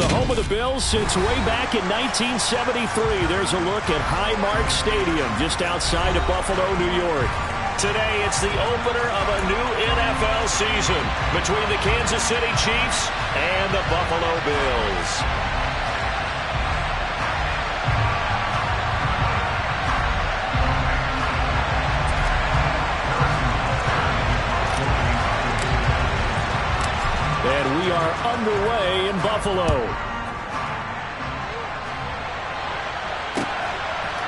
the home of the Bills since way back in 1973. There's a look at Highmark Stadium just outside of Buffalo, New York. Today, it's the opener of a new NFL season between the Kansas City Chiefs and the Buffalo Bills. And we are underway in Buffalo.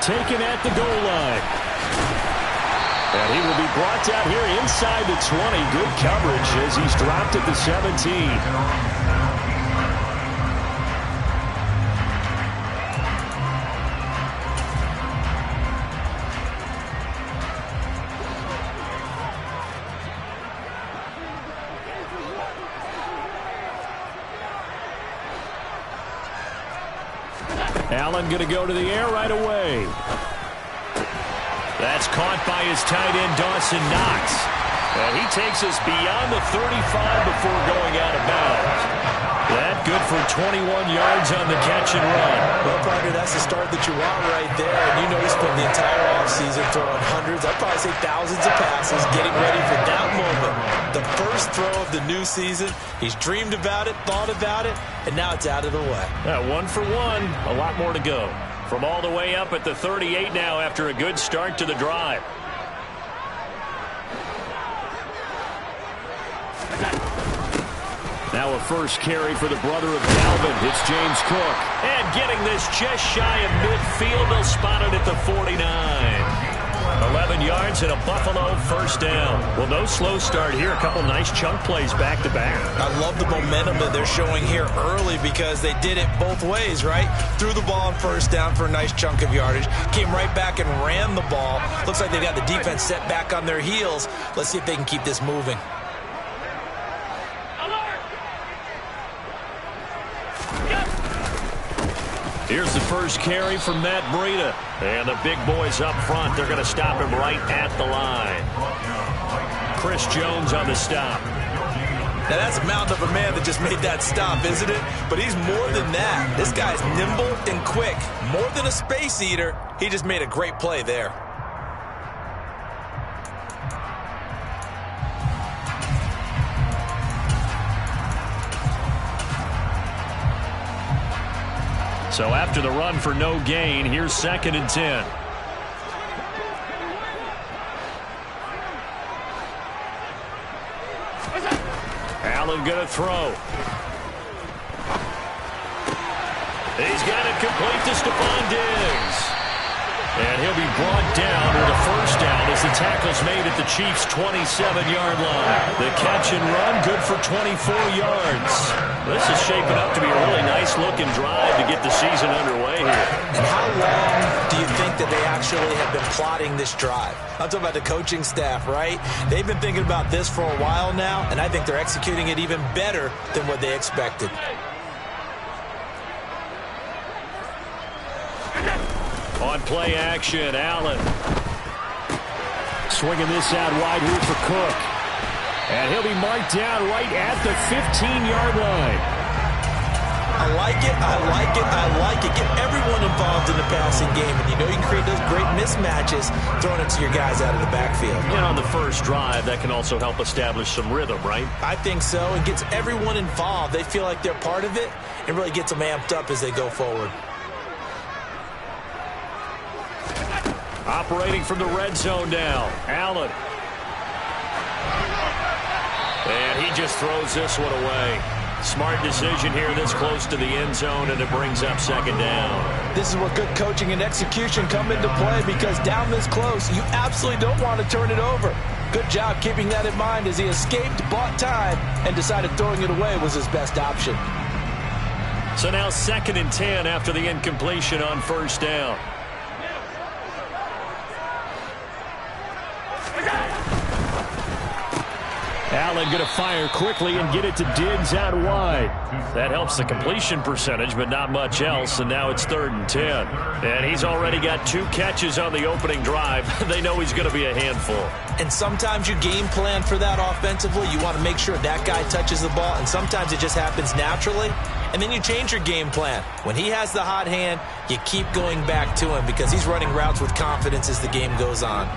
Taken at the goal line. And he will be brought down here inside the 20. Good coverage as he's dropped at the 17. Allen going to go to the air right away. That's caught by his tight end, Dawson Knox. And he takes us beyond the 35 before going out of bounds. That good for 21 yards on the catch and run. Well, partner, that's the start that you want right there. And you know he spent the entire offseason throwing hundreds, I'd probably say thousands of passes, getting ready for that moment. The first throw of the new season. He's dreamed about it, thought about it, and now it's out of the way. 1 for 1. A lot more to go. From all the way up at the 38 now after a good start to the drive. Now a first carry for the brother of Dalvin. It's James Cook. And getting this just shy of midfield. They'll spot it at the 49. 11 yards and a Buffalo first down. Well, no slow start here. A couple nice chunk plays back-to-back. I love the momentum that they're showing here early because they did it both ways, right? Threw the ball on first down for a nice chunk of yardage. Came right back and ran the ball. Looks like they've got the defense set back on their heels. Let's see if they can keep this moving. Here's the first carry from Matt Breida. And the big boys up front, they're going to stop him right at the line. Chris Jones on the stop. Now that's a mountain of a man that just made that stop, isn't it? But he's more than that. This guy's nimble and quick. More than a space eater, he just made a great play there. So after the run for no gain, here's 2nd and 10. Allen going to throw. He's got it complete to Stephon Diggs. And he'll be brought down with a first down as the tackle's made at the Chiefs' 27-yard line. The catch and run good for 24 yards. This is shaping up to be a really nice-looking drive to get the season underway here. And how long do you think that they actually have been plotting this drive? I'm talking about the coaching staff, right? They've been thinking about this for a while now, and I think they're executing it even better than what they expected. On play action, Allen. Swinging this out wide here for Cook. And he'll be marked down right at the 15-yard line. I like it, I like it, I like it. Get everyone involved in the passing game. And you know you can create those great mismatches throwing it to your guys out of the backfield. And on the first drive, that can also help establish some rhythm, right? I think so. It gets everyone involved. They feel like they're part of it. It really gets them amped up as they go forward. Operating from the red zone now, Allen. And he just throws this one away. Smart decision here this close to the end zone, and it brings up 2nd down. This is where good coaching and execution come into play because down this close, you absolutely don't want to turn it over. Good job keeping that in mind as he escaped, bought time, and decided throwing it away was his best option. So now 2nd and 10 after the incompletion on first down. Allen going to fire quickly and get it to Diggs out wide. That helps the completion percentage, but not much else, and now it's 3rd and 10. And he's already got 2 catches on the opening drive. They know he's going to be a handful. And sometimes you game plan for that offensively. You want to make sure that guy touches the ball, and sometimes it just happens naturally. And then you change your game plan. When he has the hot hand, you keep going back to him because he's running routes with confidence as the game goes on.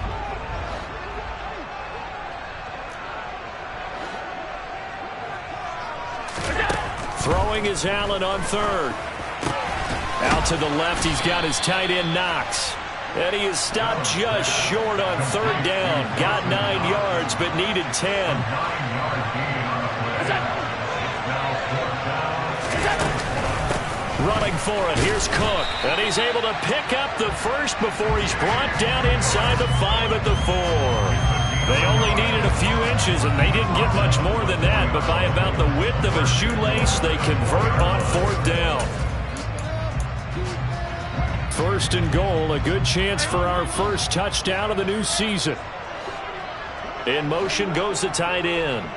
Throwing is Allen on 3rd. Out to the left, he's got his tight end Knox. And he is stopped just short on 3rd down. Got 9 yards, but needed 10. Running for it, here's Cook. And he's able to pick up the first before he's brought down inside the 5 at the 4. They only needed a few inches, and they didn't get much more than that. But by about the width of a shoelace, they convert on 4th down. 1st and goal, a good chance for our first touchdown of the new season. In motion goes the tight end.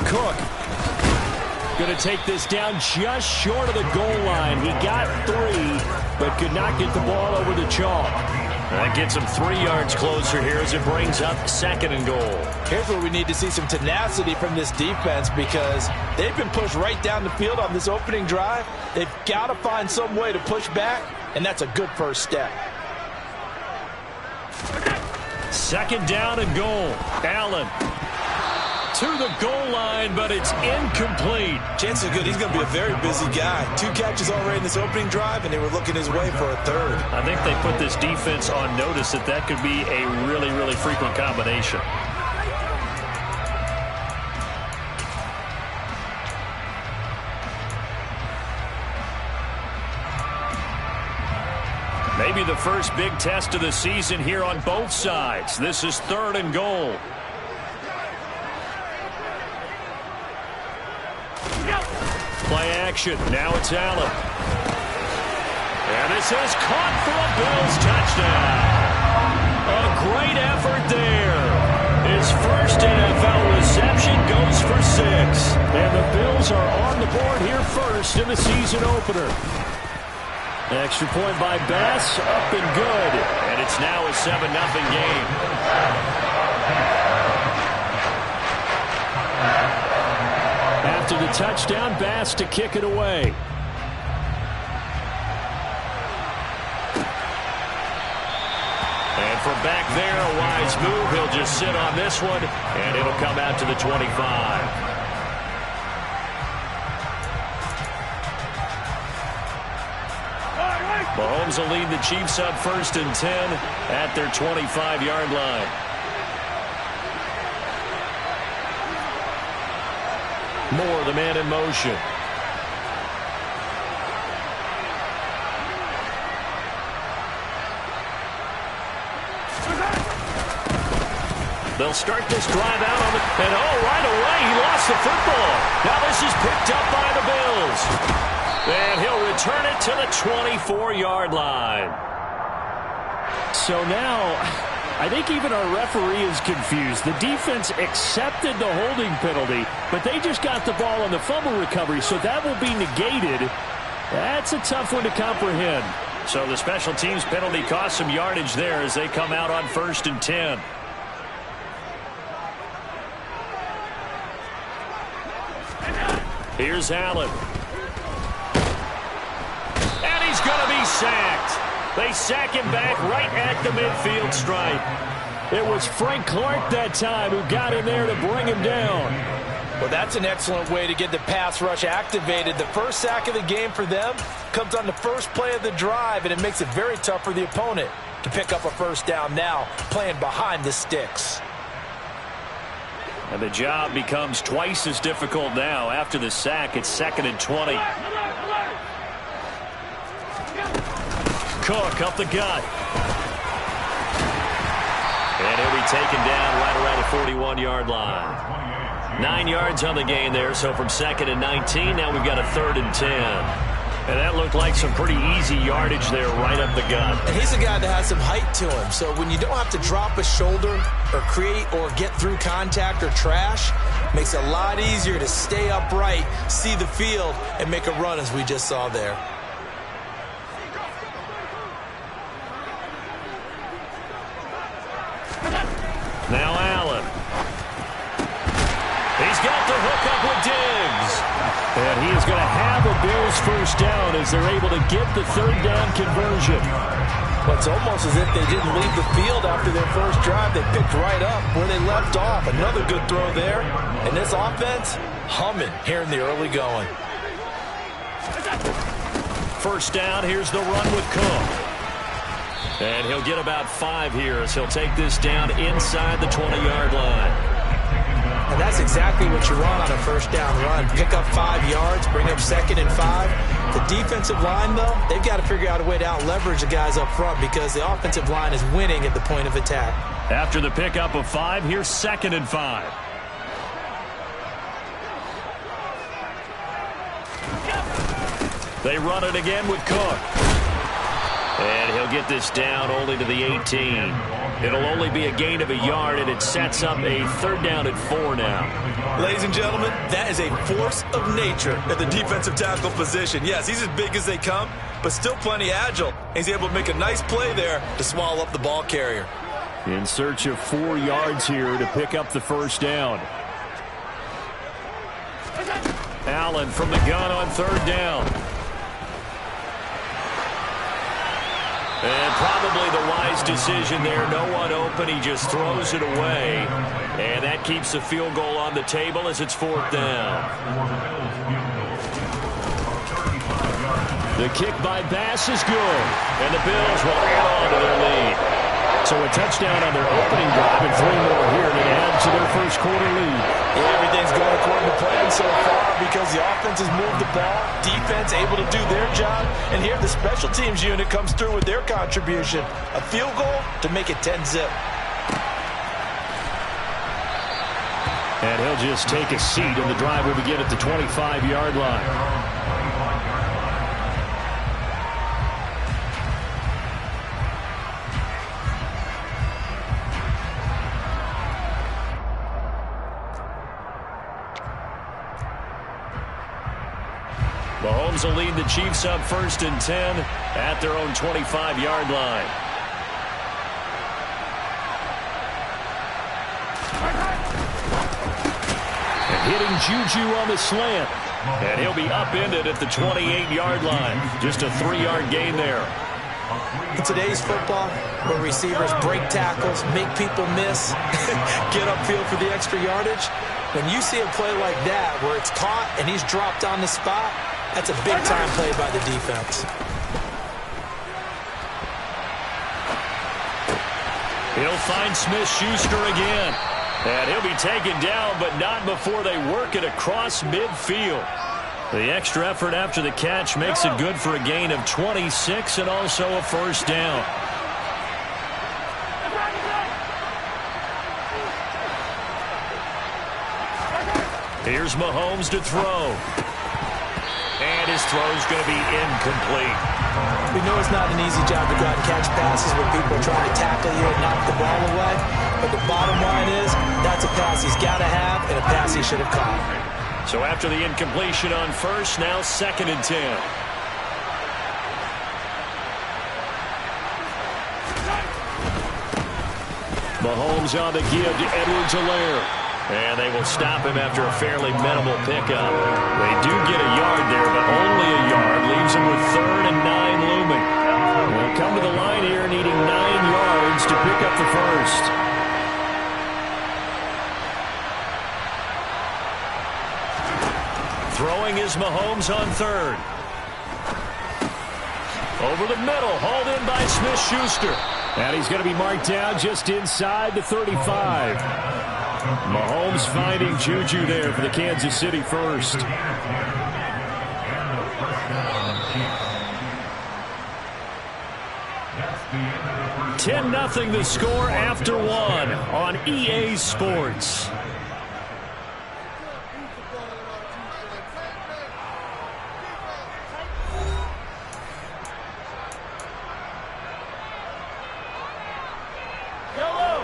Cook going to take this down just short of the goal line. He got 3, but could not get the ball over the chalk. That gets him 3 yards closer here as it brings up 2nd and goal. Here's where we need to see some tenacity from this defense because they've been pushed right down the field on this opening drive. They've got to find some way to push back, and that's a good first step. 2nd down and goal. Allen to the goal line, but it's incomplete. Chances are good he's going to be a very busy guy. 2 catches already in this opening drive, and they were looking his way for a 3rd. I think they put this defense on notice that could be a really, really frequent combination. Maybe the first big test of the season here on both sides. This is 3rd and goal. Play action. Now it's Allen. And this is caught for a Bills touchdown. A great effort there. His first NFL reception goes for 6. And the Bills are on the board here first in the season opener. Extra point by Bass, up and good. And it's now a 7-0 game. After the touchdown, Bass to kick it away. And from back there, a wise move. He'll just sit on this one, and it'll come out to the 25. Mahomes will lead the Chiefs up 1st and 10 at their 25-yard line. Moore, the man in motion. They'll start this drive out on the... And right away, he lost the football. Now this is picked up by the Bills. And he'll return it to the 24-yard line. So now... I think even our referee is confused. The defense accepted the holding penalty, but they just got the ball on the fumble recovery, so that will be negated. That's a tough one to comprehend. So the special teams penalty cost some yardage there as they come out on 1st and 10. Here's Allen. And he's going to be sacked. They sack him back right at the midfield stripe. It was Frank Clark that time who got in there to bring him down. Well, that's an excellent way to get the pass rush activated. The first sack of the game for them comes on the first play of the drive, and it makes it very tough for the opponent to pick up a 1st down now, playing behind the sticks. And the job becomes twice as difficult now. After the sack, it's 2nd and 20. Cook up the gut. And he'll be taken down right around the 41-yard line. 9 yards on the gain there, so from 2nd and 19, now we've got a 3rd and 10. And that looked like some pretty easy yardage there right up the gut. And he's a guy that has some height to him. So when you don't have to drop a shoulder or create or get through contact or trash, makes it a lot easier to stay upright, see the field, and make a run as we just saw there. Now Allen. He's got the hook up with Diggs. And he is going to have a Bills first down as they're able to get the third down conversion. Well, it's almost as if they didn't leave the field after their first drive. They picked right up where they left off. Another good throw there. And this offense, humming here in the early going. First down, here's the run with Cook. And he'll get about 5 here as he'll take this down inside the 20-yard line. And that's exactly what you want on a first down run. Pick up 5 yards, bring up 2nd and 5. The defensive line, though, they've got to figure out a way to out-leverage the guys up front because the offensive line is winning at the point of attack. After the pickup of 5, here's 2nd and 5. They run it again with Cook. And he'll get this down only to the 18. It'll only be a gain of a yard, and it sets up a third down at 4 now. Ladies and gentlemen, that is a force of nature at the defensive tackle position. Yes, he's as big as they come, but still plenty agile. He's able to make a nice play there to swallow up the ball carrier. In search of 4 yards here to pick up the first down. Allen from the gun on third down. And probably the wise decision there. No one open. He just throws it away. And that keeps the field goal on the table as it's 4th down. The kick by Bass is good. And the Bills will add on to their lead. So a touchdown on their opening drive and 3 more here to add to their first quarter lead. Yeah, everything's going according to plan so far because the offense has moved the ball, defense able to do their job, and here the special teams unit comes through with their contribution. A field goal to make it 10-zip. And he'll just take a seat, and the drive will begin at the 25-yard line. Mahomes will lead the Chiefs up 1st and 10 at their own 25-yard line. And hitting Juju on the slant. And he'll be upended at the 28-yard line. Just a 3-yard gain there. In today's football, where receivers break tackles, make people miss, get upfield for the extra yardage, when you see a play like that where it's caught and he's dropped on the spot, that's a big-time play by the defense. He'll find Smith-Schuster again. And he'll be taken down, but not before they work it across midfield. The extra effort after the catch makes it good for a gain of 26 and also a first down. Here's Mahomes to throw. And his throw's going to be incomplete. We know it's not an easy job to go out and catch passes when people are trying to tackle you and knock the ball away. But the bottom line is, that's a pass he's got to have and a pass he should have caught. So after the incompletion on first, now 2nd and 10. Mahomes on the give to Edwards-Helaire. And they will stop him after a fairly minimal pickup. They do get a yard there, but only a yard. Leaves him with 3rd and 9 looming. They'll come to the line here needing 9 yards to pick up the first. Throwing is Mahomes on 3rd. Over the middle, hauled in by Smith-Schuster. And he's going to be marked down just inside the 35. Mahomes finding Juju there for the Kansas City first. 10-0 the score after 1 on EA Sports.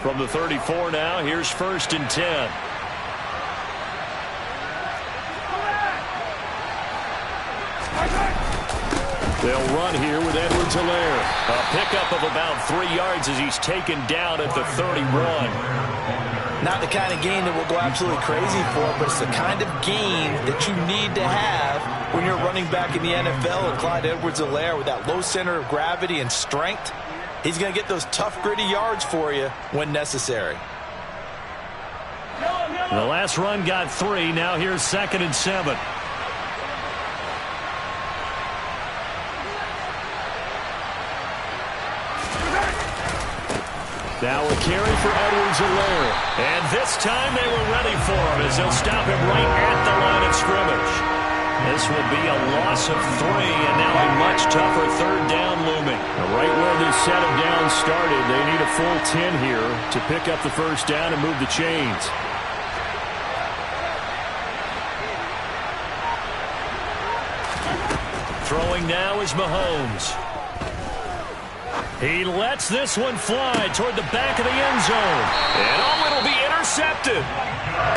From the 34 now, here's 1st and 10. They'll run here with Edwards-Helaire. A pickup of about 3 yards as he's taken down at the 31. Not the kind of gain that we'll go absolutely crazy for, but it's the kind of gain that you need to have when you're running back in the NFL. And Clyde Edwards-Helaire, with that low center of gravity and strength, he's going to get those tough, gritty yards for you when necessary. The last run got 3. Now here's 2nd and 7. Now a carry for Edwards-Helaire. And this time they were ready for him as they'll stop him right at the line of scrimmage. This will be a loss of 3, and now a much tougher 3rd down looming. Right where this set of downs started, they need a full 10 here to pick up the 1st down and move the chains. Throwing now is Mahomes. He lets this one fly toward the back of the end zone. And it'll be intercepted.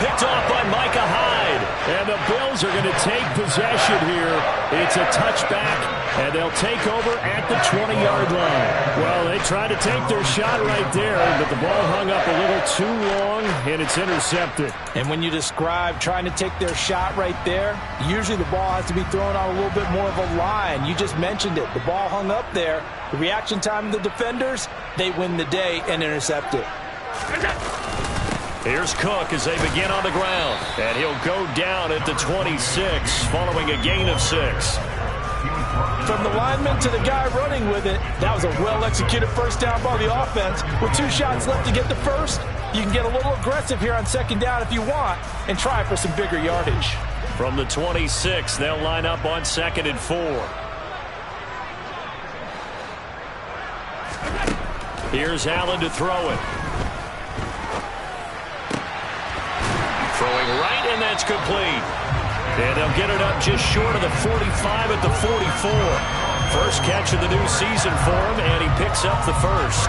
Picked off by Micah Hyde. And the Bills are going to take possession here. It's a touchback, and they'll take over at the 20-yard line. Well, they tried to take their shot right there, but the ball hung up a little too long, and it's intercepted. And when you describe trying to take their shot right there, usually the ball has to be thrown on a little bit more of a line. You just mentioned it. The ball hung up there. The reaction time of the defenders, they win the day and intercept it. Here's Cook as they begin on the ground. And he'll go down at the 26 following a gain of 6. From the lineman to the guy running with it, that was a well-executed 1st down by the offense. With 2 shots left to get the 1st, you can get a little aggressive here on 2nd down if you want and try for some bigger yardage. From the 26, they'll line up on 2nd and 4. Here's Allen to throw it. Throwing right, and that's complete. And they'll get it up just short of the 45 at the 44. First catch of the new season for him, and he picks up the 1st.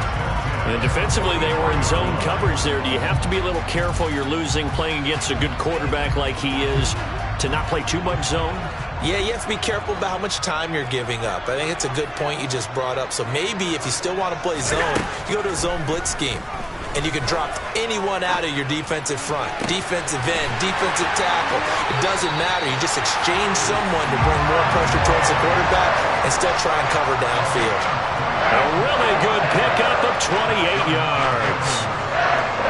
And defensively, they were in zone coverage there. Do you have to be a little careful you're losing playing against a good quarterback like he is to not play too much zone? Yeah, you have to be careful about how much time you're giving up. I think it's a good point you just brought up. So maybe if you still want to play zone, you go to a zone blitz scheme. And you can drop anyone out of your defensive front, defensive end, defensive tackle. It doesn't matter. You just exchange someone to bring more pressure towards the quarterback and still try and cover downfield. A really good pickup of 28 yards.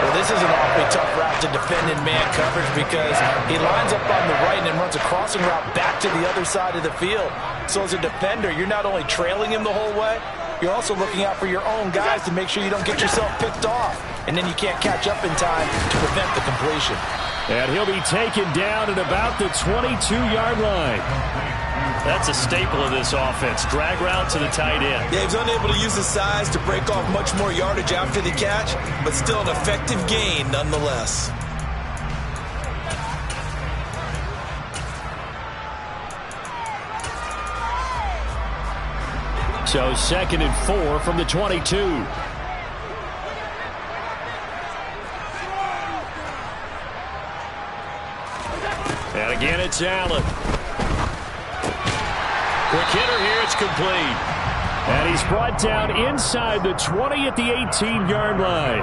Well, this is an awfully tough route to defend in man coverage because he lines up on the right and then runs a crossing route back to the other side of the field. So as a defender, you're not only trailing him the whole way, you're also looking out for your own guys to make sure you don't get yourself picked off. And then you can't catch up in time to prevent the completion. And he'll be taken down at about the 22-yard line. That's a staple of this offense. Drag route to the tight end. Yeah, he's unable to use his size to break off much more yardage after the catch, but still an effective gain nonetheless. So 2nd and 4 from the 22. And again, it's Allen. Quick hitter here, it's complete. And he's brought down inside the 20 at the 18-yard line.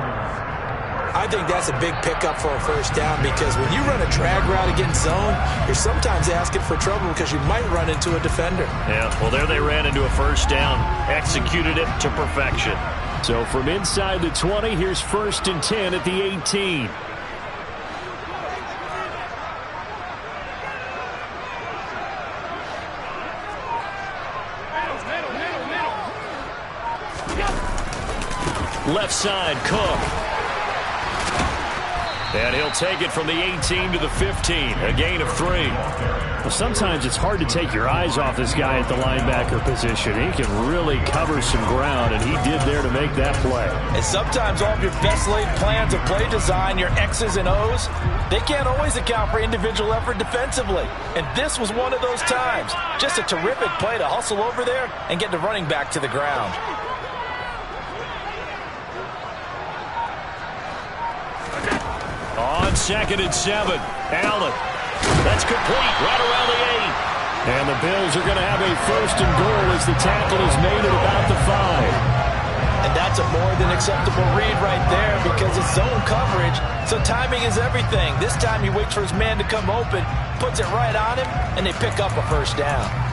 I think that's a big pickup for a 1st down because when you run a drag route against zone, you're sometimes asking for trouble because you might run into a defender. Yeah, well, there they ran into a 1st down. Executed it to perfection. So from inside the 20, here's 1st and 10 at the 18. Left side, Cook. And he'll take it from the 18 to the 15, a gain of 3. Well, sometimes it's hard to take your eyes off this guy at the linebacker position. He can really cover some ground, and he did there to make that play. And sometimes all of your best laid plans of play design, your X's and O's, they can't always account for individual effort defensively. And this was one of those times. Just a terrific play to hustle over there and get the running back to the ground. On 2nd and 7, Allen. That's complete right around the 8. And the Bills are going to have a 1st and goal as the tackle is made at about the 5. And that's a more than acceptable read right there because it's zone coverage, so timing is everything. This time he waits for his man to come open, puts it right on him, and they pick up a 1st down.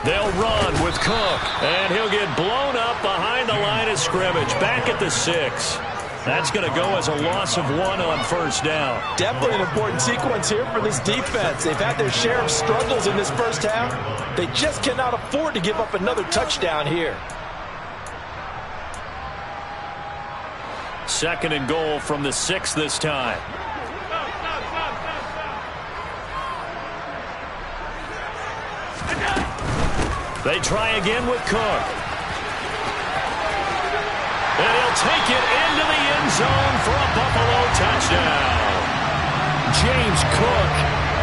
They'll run with Cook, and he'll get blown up behind the line of scrimmage, back at the 6. That's going to go as a loss of 1 on 1st down. Definitely an important sequence here for this defense. They've had their share of struggles in this 1st half. They just cannot afford to give up another touchdown here. 2nd and goal from the 6 this time. They try again with Cook. And he'll take it into the end zone for a Buffalo touchdown. James Cook,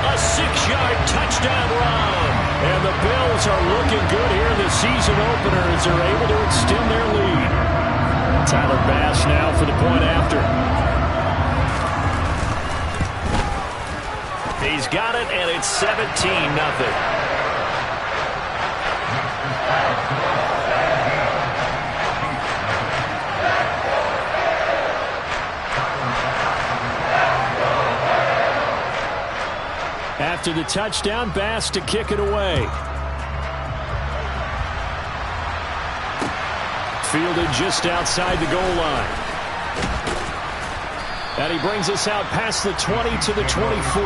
a 6-yard touchdown run. And the Bills are looking good here in the season opener as they're able to extend their lead. Tyler Bass now for the point after. He's got it, and it's 17-0. After the touchdown, Bass to kick it away. Fielded just outside the goal line. And he brings us out past the 20 to the 24.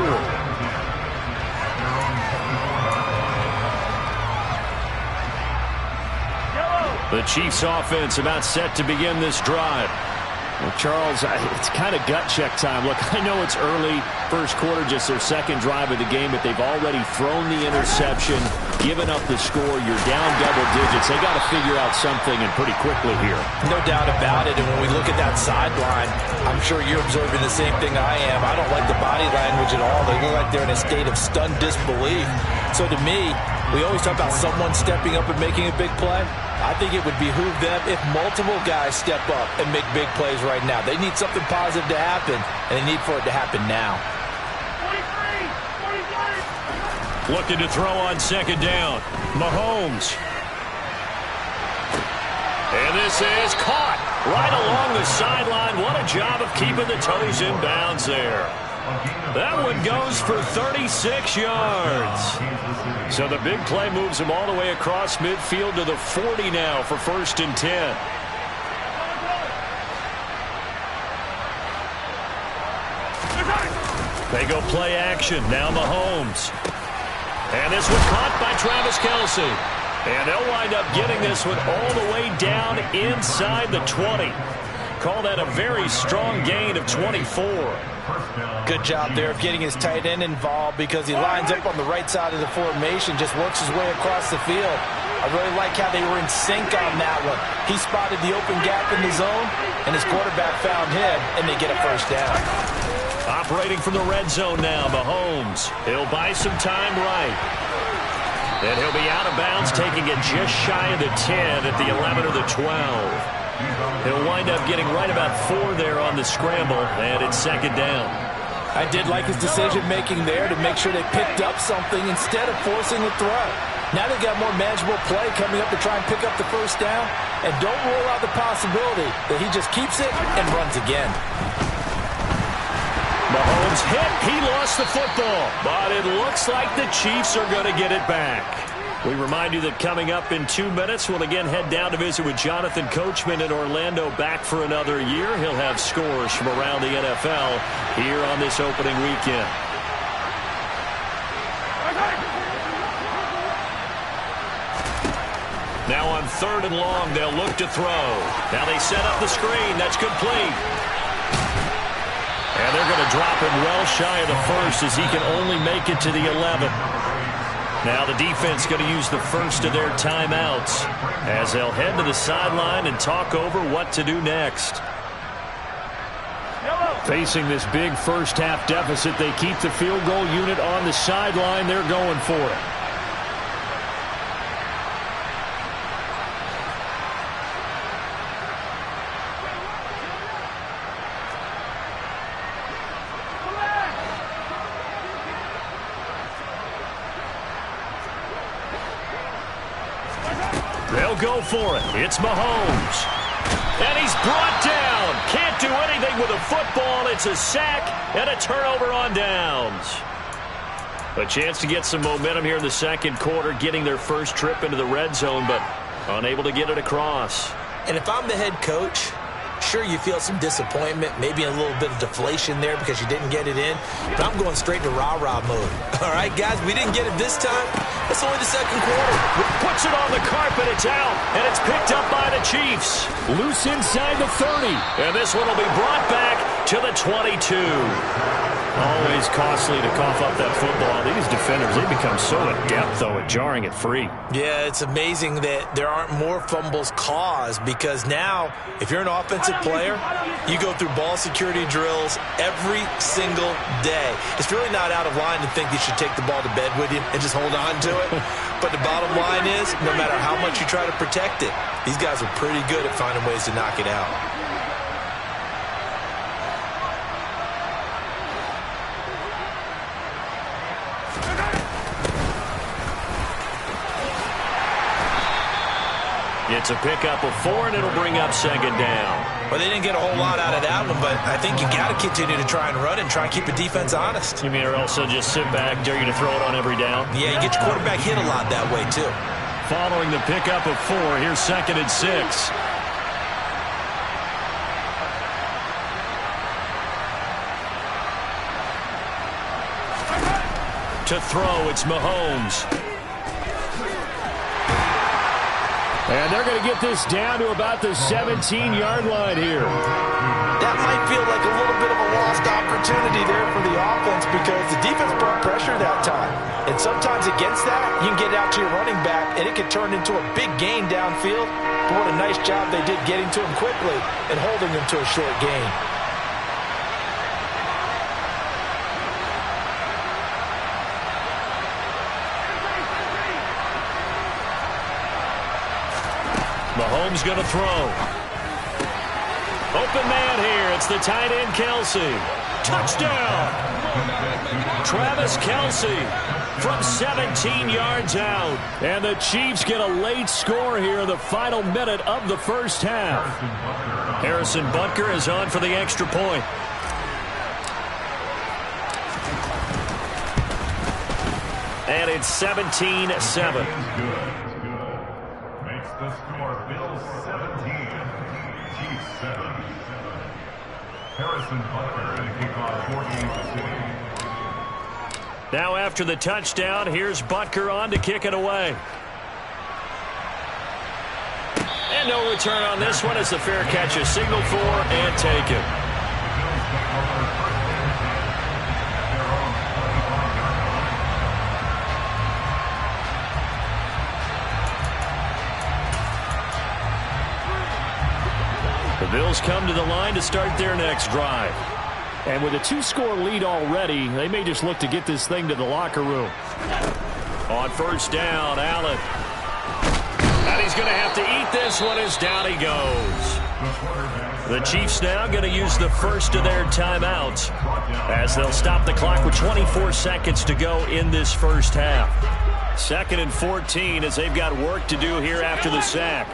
The Chiefs offense about set to begin this drive. Well, Charles, it's kind of gut check time. Look, I know it's early, 1st quarter, just their 2nd drive of the game, but they've already thrown the interception, given up the score. You're down double digits. They got to figure out something, and pretty quickly here. No doubt about it, and when we look at that sideline, I'm sure you're observing the same thing I am. I don't like the body language at all. They look like they're in a state of stunned disbelief. So to me, we always talk about someone stepping up and making a big play. I think it would behoove them if multiple guys step up and make big plays right now. They need something positive to happen, and they need for it to happen now. Looking to throw on 2nd down. Mahomes. And this is caught right along the sideline. What a job of keeping the toes in bounds there. That one goes for 36 yards. So the big play moves him all the way across midfield to the 40 now for 1st and 10. They go play action. Now Mahomes. And this one caught by Travis Kelce. And they'll wind up getting this one all the way down inside the 20. Call that a very strong gain of 24. Good job there of getting his tight end involved because he lines up on the right side of the formation, just works his way across the field. I really like how they were in sync on that one. He spotted the open gap in the zone, and his quarterback found him, and they get a 1st down. Operating from the red zone now, Mahomes. He'll buy some time right. And he'll be out of bounds, taking it just shy of the 10 at the 11 or the 12. He'll wind up getting right about 4 there on the scramble, and it's 2nd down. I did like his decision-making there to make sure they picked up something instead of forcing the throw. Now they've got more manageable play coming up to try and pick up the 1st down, and don't rule out the possibility that he just keeps it and runs again. Mahomes hit. He lost the football, but it looks like the Chiefs are going to get it back. We remind you that coming up in 2 minutes, we'll again head down to visit with Jonathan Coachman in Orlando, back for another year. He'll have scores from around the NFL here on this opening weekend. Now on 3rd and long, they'll look to throw. Now they set up the screen. That's complete. And they're going to drop him well shy of the 1st as he can only make it to the 11. Now the defense going to use the first of their timeouts as they'll head to the sideline and talk over what to do next. Facing this big first-half deficit, they keep the field goal unit on the sideline. They're going for it. They'll go for it. It's Mahomes. And he's brought down. Can't do anything with a football. It's a sack and a turnover on downs. A chance to get some momentum here in the second quarter, getting their first trip into the red zone, but unable to get it across. And if I'm the head coach, sure, you feel some disappointment, maybe a little bit of deflation there because you didn't get it in, but I'm going straight to rah-rah mode. All right, guys, we didn't get it this time. It's only the second quarter. Puts it on the carpet. It's out, and it's picked up by the Chiefs. Loose inside the 30. And this one will be brought back to the 22. Always costly to cough up that football. These defenders, they become so adept, though, at jarring it free. Yeah, it's amazing that there aren't more fumbles caused because now, if you're an offensive player, you go through ball security drills every single day. It's really not out of line to think you should take the ball to bed with you and just hold on to it. But the bottom line is, no matter how much you try to protect it, these guys are pretty good at finding ways to knock it out. It's a pickup of 4, and it'll bring up second down. Well, they didn't get a whole lot out of that one, but I think you got to continue to try and run and try and keep the defense honest. You mean or else they'll just sit back, dare you to throw it on every down? Yeah, you get your quarterback hit a lot that way, too. Following the pickup of 4, here's second and 6. To throw, it's Mahomes. And they're going to get this down to about the 17-yard line here. That might feel like a little bit of a lost opportunity there for the offense because the defense brought pressure that time. And sometimes against that, you can get out to your running back, and it can turn into a big gain downfield. But what a nice job they did getting to him quickly and holding him to a short gain. Mahomes going to throw. Open man here. It's the tight end, Kelsey. Touchdown! Travis Kelsey from 17 yards out. And the Chiefs get a late score here in the final minute of the first half. Harrison Butker is on for the extra point. And it's 17-7. The score, Bills 17, Chiefs 7. Harrison Butker and kickoff 14-6. Now after the touchdown, here's Butker on to kick it away. And no return on this one as the fair catch is signaled for and taken. The Bills come to the line to start their next drive. And with a 2-score lead already, they may just look to get this thing to the locker room. On first down, Allen. And he's going to have to eat this one as down he goes. The Chiefs now going to use the first of their timeouts as they'll stop the clock with 24 seconds to go in this first half. 2nd and 14 as they've got work to do here after the sack.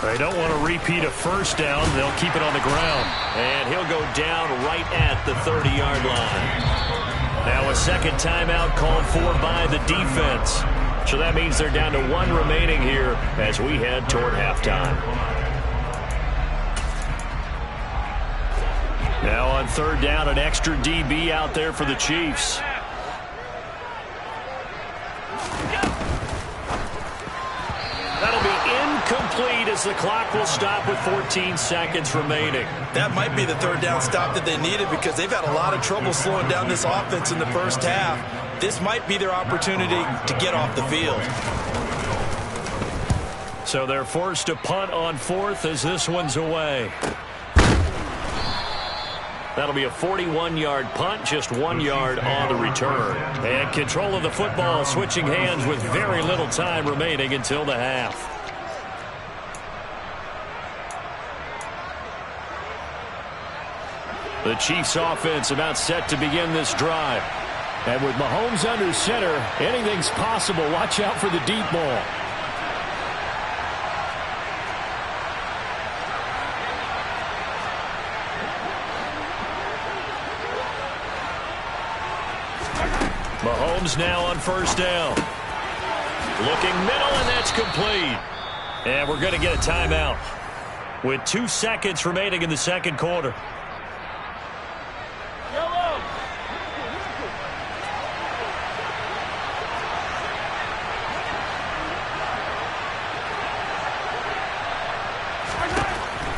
They don't want to repeat a first down. They'll keep it on the ground. And he'll go down right at the 30-yard line. Now a second timeout called for by the defense. So that means they're down to 1 remaining here as we head toward halftime. Now on third down, an extra DB out there for the Chiefs. That'll be incomplete. incomplete as the clock will stop with 14 seconds remaining. That might be the third down stop that they needed because they've had a lot of trouble slowing down this offense in the first half. This might be their opportunity to get off the field. So they're forced to punt on fourth as this one's away. That'll be a 41-yard punt, just 1 yard on the return. And control of the football switching hands with very little time remaining until the half. The Chiefs offense about set to begin this drive. And with Mahomes under center, anything's possible. Watch out for the deep ball. Mahomes now on first down. Looking middle, and that's complete. And we're going to get a timeout with 2 seconds remaining in the second quarter.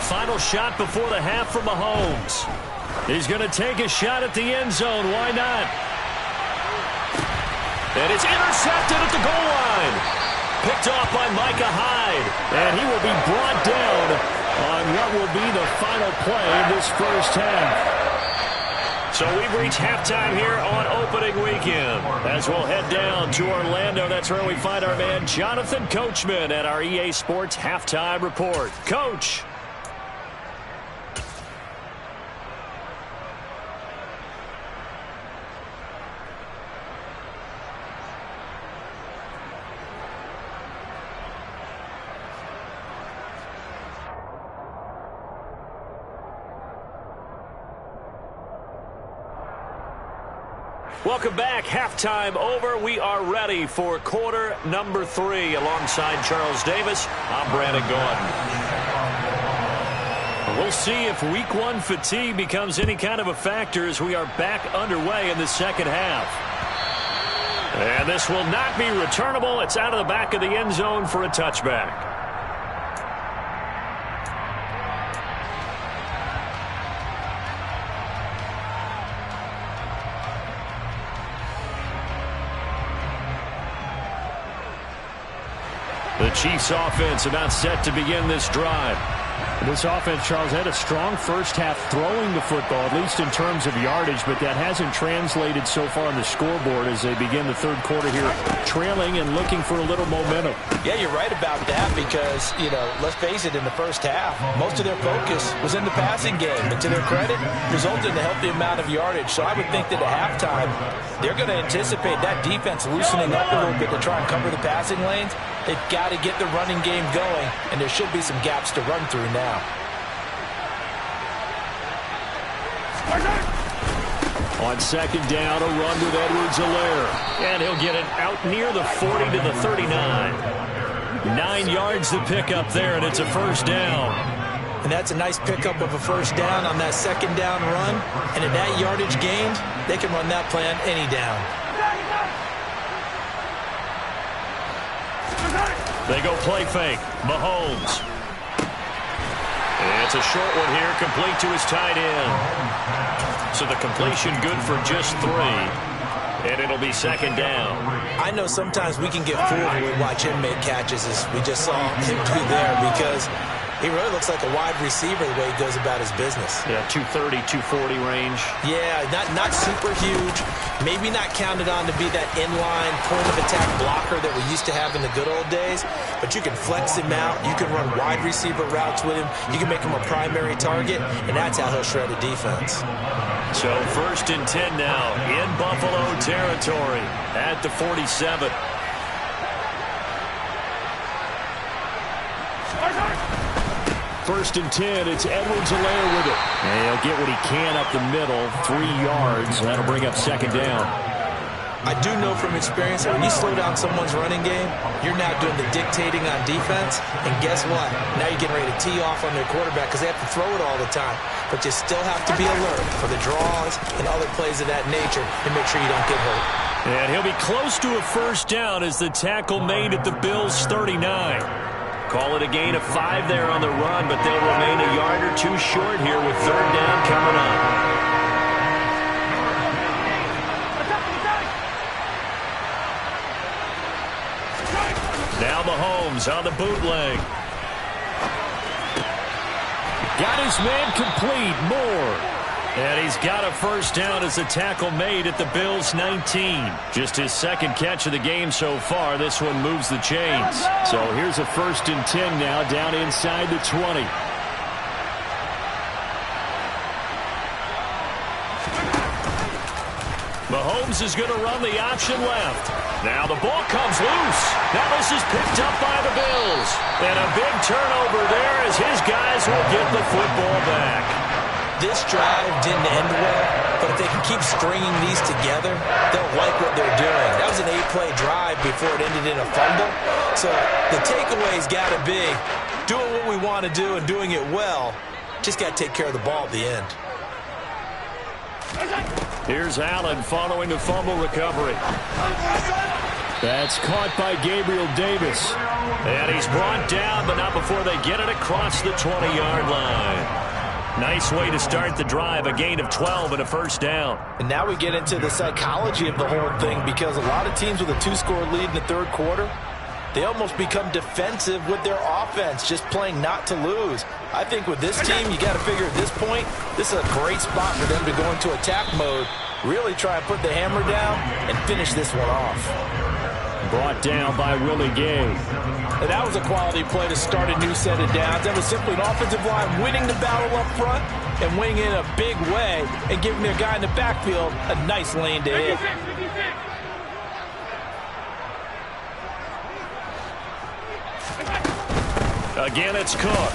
Final shot before the half for Mahomes. He's going to take a shot at the end zone. Why not? And it's intercepted at the goal line. Picked off by Micah Hyde. And he will be brought down on what will be the final play of this first half. So we've reached halftime here on opening weekend. As we'll head down to Orlando, that's where we find our man Jonathan Coachman at our EA Sports Halftime Report. Coach. Welcome back. Halftime over. We are ready for quarter number 3. Alongside Charles Davis, I'm Brandon Gaudin. We'll see if week 1 fatigue becomes any kind of a factor as we are back underway in the second half. And this will not be returnable. It's out of the back of the end zone for a touchback. The Chiefs offense about set to begin this drive. This offense, Charles, had a strong first half throwing the football, at least in terms of yardage, but that hasn't translated so far on the scoreboard as they begin the third quarter here, trailing and looking for a little momentum. Yeah, you're right about that because, let's face it, in the first half, most of their focus was in the passing game. And to their credit, resulted in a healthy amount of yardage. So I would think that at halftime, they're going to anticipate that defense loosening up a little bit to try and cover the passing lanes. They've got to get the running game going, and there should be some gaps to run through now. On second down, a run with Edwards-Helaire. And he'll get it out near the 40 to the 39. 9 yards to pick up there, and it's a first down. And that's a nice pickup of a first down on that second down run. And at that yardage gained, they can run that play on any down. They go play fake. Mahomes. It's a short one here, complete to his tight end. So the completion good for just 3. And it'll be second down. I know sometimes we can get fooled when we watch him make catches, as we just saw him do there, because he really looks like a wide receiver the way he goes about his business. Yeah, 230, 240 range. Yeah, not super huge. Maybe not counted on to be that inline point-of-attack blocker that we used to have in the good old days. But you can flex him out. You can run wide receiver routes with him. You can make him a primary target, and that's how he'll shred a defense. So first and 10 now in Buffalo territory at the 47. First and 10, it's Edwards-Helaire with it. And he'll get what he can up the middle, 3 yards. That'll bring up second down. I do know from experience that when you slow down someone's running game, you're now doing the dictating on defense. And guess what? Now you're getting ready to tee off on their quarterback because they have to throw it all the time. But you still have to be alert for the draws and other plays of that nature and make sure you don't get hurt. And he'll be close to a first down as the tackle made at the Bills' 39. Call it a gain of 5 there on the run, but they'll remain a yard or two short here with third down coming up. Now Mahomes on the bootleg. Got his man complete. Moore. And he's got a first down as a tackle made at the Bills' 19. Just his second catch of the game so far. This one moves the chains. So here's a 1st and 10 now down inside the 20. Mahomes is going to run the option left. Now the ball comes loose. Now this is picked up by the Bills. And a big turnover there as his guys will get the football back. This drive didn't end well, but if they can keep stringing these together, they'll like what they're doing. That was an 8-play drive before it ended in a fumble. So the takeaway's got to be doing what we want to do and doing it well. Just got to take care of the ball at the end. Here's Allen following the fumble recovery. That's caught by Gabriel Davis. And he's brought down, but not before they get it across the 20-yard line. Nice way to start the drive, a gain of 12 and a first down. And now we get into the psychology of the whole thing, because a lot of teams with a 2-score lead in the third quarter, they almost become defensive with their offense, just playing not to lose. I think with this team, you got to figure at this point, this is a great spot for them to go into attack mode, really try and put the hammer down and finish this one off. Brought down by Willie Gay. And that was a quality play to start a new set of downs. That was simply an offensive line winning the battle up front and winning it in a big way and giving their guy in the backfield a nice lane to hit. Again, it's Cook.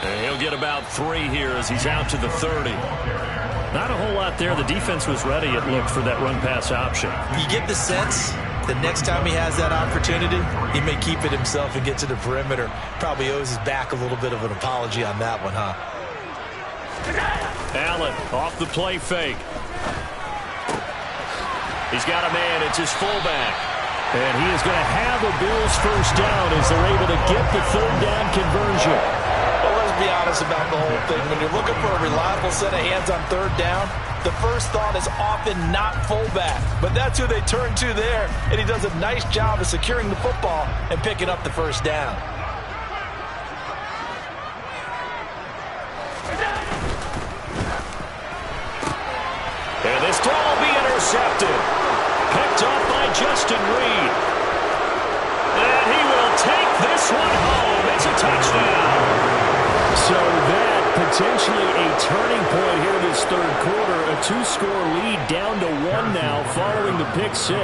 And he'll get about 3 here as he's out to the 30. Not a whole lot there. The defense was ready, it looked, for that run-pass option. You get the sense that next time he has that opportunity, he may keep it himself and get to the perimeter. Probably owes his back a little bit of an apology on that one, huh? Allen off the play fake. He's got a man. It's his fullback. And he is going to have a Bills first down as they're able to get the third down conversion. Well, let's be honest about the whole thing. When you're looking for a reliable set of hands on third down, the first thought is often not fullback. But that's who they turn to there, and he does a nice job of securing the football and picking up the first down. And this throw will be intercepted. Picked off by Justin Reed. And he will take this one home. It's a touchdown. So that potentially a turning point here in this third quarter. A 2-score lead down to 1 now following the pick 6.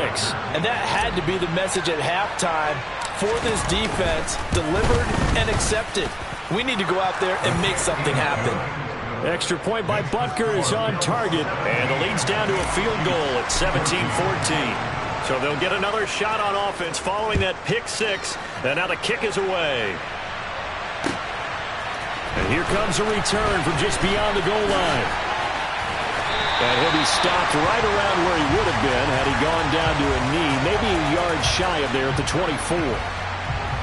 And that had to be the message at halftime for this defense. Delivered and accepted. We need to go out there and make something happen. Extra point by Butker is on target. And the lead's down to a field goal at 17-14. So they'll get another shot on offense following that pick 6. And now the kick is away. And here comes a return from just beyond the goal line. And he'll be stopped right around where he would have been had he gone down to a knee, maybe a yard shy of there at the 24.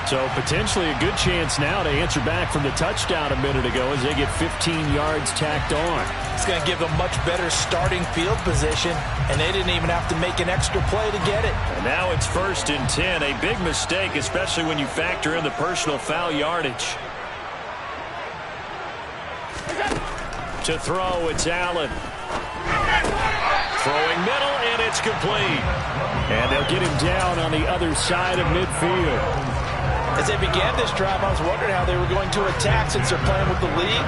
So potentially a good chance now to answer back from the touchdown a minute ago as they get 15 yards tacked on. It's going to give them much better starting field position, and they didn't even have to make an extra play to get it. And now it's 1st and 10, a big mistake, especially when you factor in the personal foul yardage. To throw, it's Allen. Throwing middle, and it's complete. And they'll get him down on the other side of midfield. As they began this drive, I was wondering how they were going to attack since they're playing with the lead.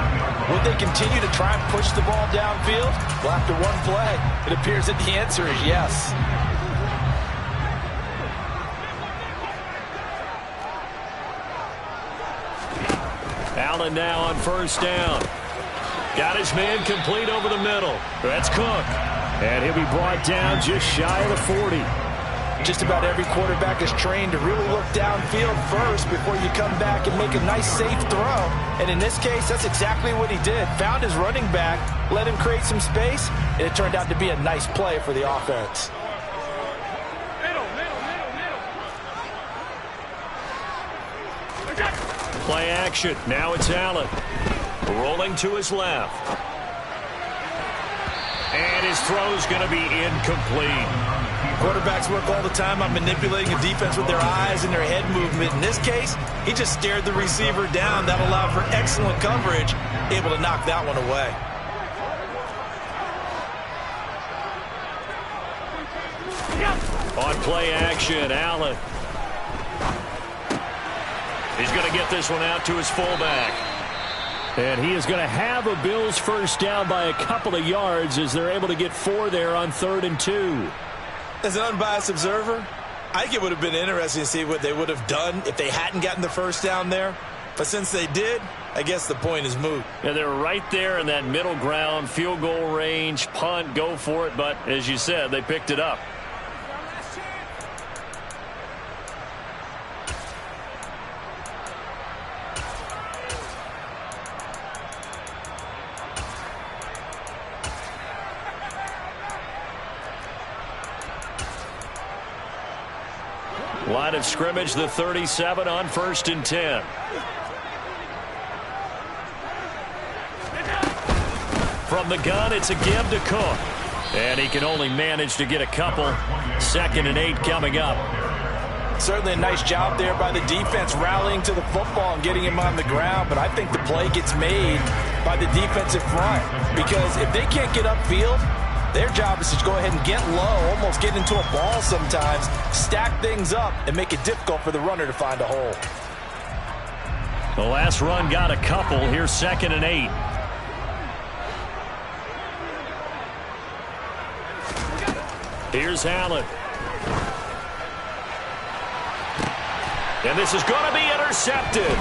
Would they continue to try and push the ball downfield? Well, after one play, it appears that the answer is yes. Allen now on first down. Got his man complete over the middle. That's Cook. And he'll be brought down just shy of the 40. Just about every quarterback is trained to really look downfield first before you come back and make a nice, safe throw. And in this case, that's exactly what he did. Found his running back, let him create some space, and it turned out to be a nice play for the offense. Play action. Now it's Allen. Rolling to his left. And his throw's going to be incomplete. Quarterbacks work all the time on manipulating a defense with their eyes and their head movement. In this case, he just stared the receiver down. That allowed for excellent coverage, able to knock that one away. On play action, Allen. He's going to get this one out to his fullback. And he is going to have a Bills first down by a couple of yards as they're able to get 4 there on 3rd and 2. As an unbiased observer, I think it would have been interesting to see what they would have done if they hadn't gotten the first down there. But since they did, I guess the point is moot. And they're right there in that middle ground, field goal range, punt, go for it. But as you said, they picked it up. Line of scrimmage, the 37 on 1st and 10. From the gun, it's a give to Cook. And he can only manage to get a couple. 2nd and 8 coming up. Certainly a nice job there by the defense rallying to the football and getting him on the ground. But I think the play gets made by the defensive front. Because if they can't get upfield, their job is to go ahead and get low, almost get into a ball sometimes, stack things up, and make it difficult for the runner to find a hole. The last run got a couple. Here's 2nd and 8. Here's Allen. And this is going to be intercepted.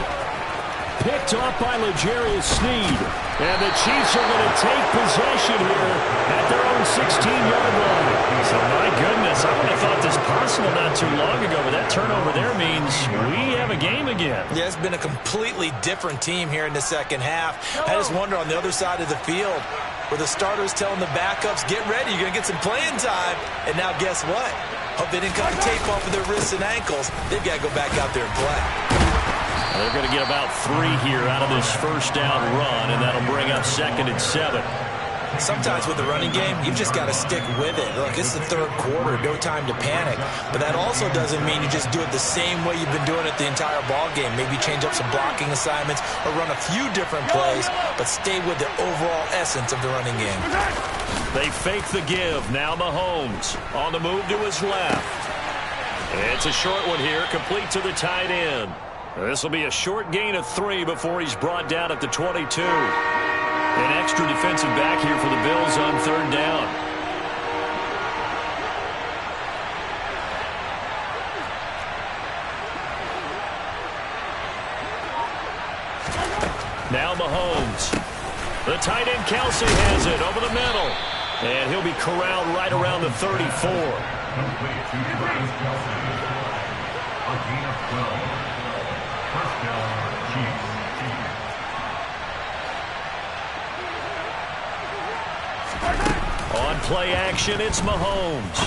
Picked off by L'Jarius Sneed. And the Chiefs are going to take possession here at their own 16-yard line. So, my goodness, I would have thought this possible not too long ago, but that turnover there means we have a game again. Yeah, it's been a completely different team here in the second half. I just wonder on the other side of the field where the starters telling the backups, get ready, you're going to get some playing time. And now guess what? Hope they didn't cut the tape off of their wrists and ankles. They've got to go back out there and play. They're going to get about 3 here out of this first down run, and that'll bring up 2nd and 7. Sometimes with the running game, you've just got to stick with it. Look, it's the 3rd quarter, no time to panic. But that also doesn't mean you just do it the same way you've been doing it the entire ball game. Maybe change up some blocking assignments or run a few different plays, but stay with the overall essence of the running game. They fake the give. Now Mahomes on the move to his left. It's a short one here, complete to the tight end. This will be a short gain of 3 before he's brought down at the 22. An extra defensive back here for the Bills on 3rd down. Now Mahomes. The tight end Kelsey has it over the middle. And he'll be corralled right around the 34. Complete to Travis Kelce. A gain of 12. First down, Chiefs. On play action, it's Mahomes.